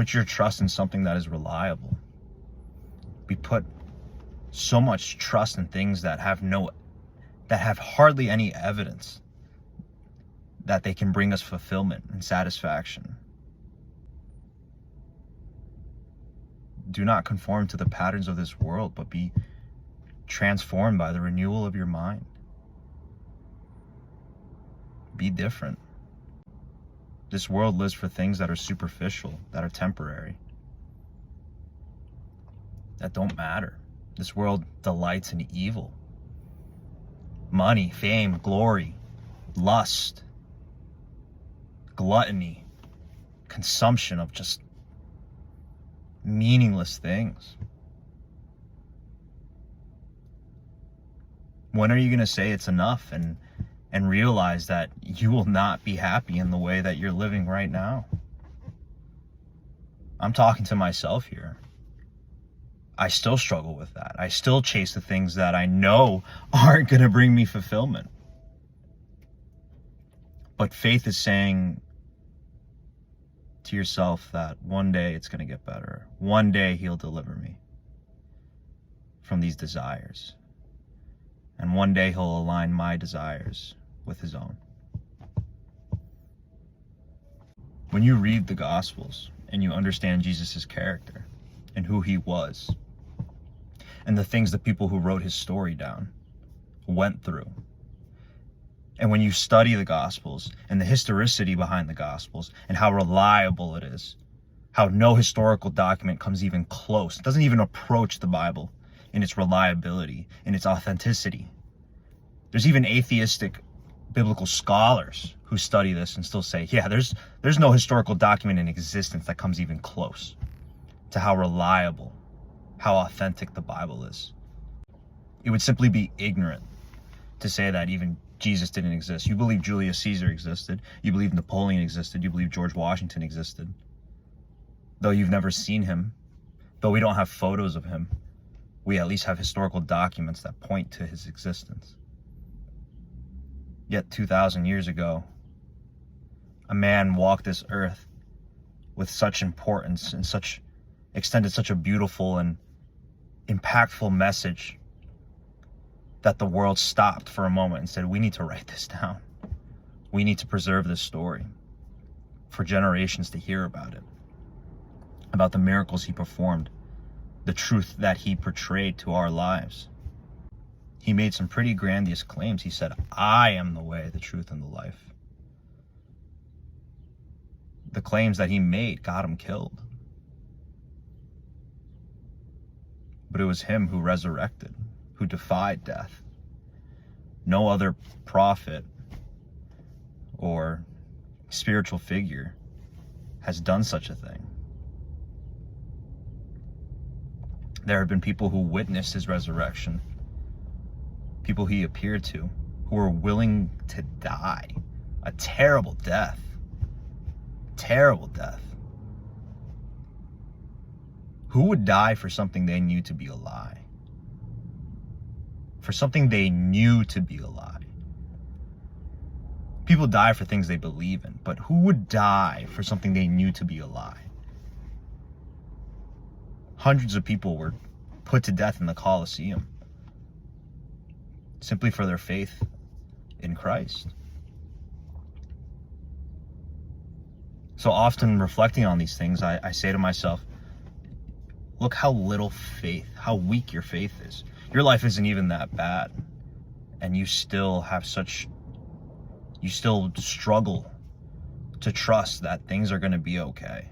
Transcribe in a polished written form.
Put your trust in something that is reliable. We put so much trust in things that have hardly any evidence that they can bring us fulfillment and satisfaction. Do not conform to the patterns of this world, but be transformed by the renewal of your mind. Be different. This world lives for things that are superficial, that are temporary, that don't matter. This world delights in evil. Money, fame, glory, lust, gluttony, consumption of just meaningless things. When are you going to say it's enough and realize that you will not be happy in the way that you're living right now? I'm talking to myself here. I still struggle with that. I still chase the things that I know aren't going to bring me fulfillment. But faith is saying to yourself that one day it's going to get better. One day he'll deliver me from these desires. And one day he'll align my desires with his own. When you read the Gospels and you understand Jesus' character and who he was, and the things the people who wrote his story down went through, and when you study the Gospels and the historicity behind the Gospels and how reliable it is, how no historical document comes even close, it doesn't even approach the Bible in its reliability, in its authenticity. There's even atheistic biblical scholars who study this and still say, yeah, there's no historical document in existence that comes even close to how reliable, how authentic the Bible is. It would simply be ignorant to say that even Jesus didn't exist. You believe Julius Caesar existed. You believe Napoleon existed. You believe George Washington existed. Though you've never seen him, though we don't have photos of him, we at least have historical documents that point to his existence. Yet 2,000 years ago, a man walked this earth with such importance and extended such a beautiful and impactful message that the world stopped for a moment and said, we need to write this down. We need to preserve this story for generations to hear about it, about the miracles he performed, the truth that he portrayed to our lives. He made some pretty grandiose claims. He said, I am the way, the truth, and the life. The claims that he made got him killed. But it was him who resurrected, who defied death. No other prophet or spiritual figure has done such a thing. There have been people who witnessed his resurrection, people he appeared to, who were willing to die a terrible death. Terrible death. Who would die for something they knew to be a lie? For something they knew to be a lie. People die for things they believe in, but who would die for something they knew to be a lie? Hundreds of people were put to death in the Colosseum simply for their faith in Christ. So often reflecting on these things, I say to myself, look how little faith, how weak your faith is. Your life isn't even that bad, and you still struggle to trust that things are going to be okay.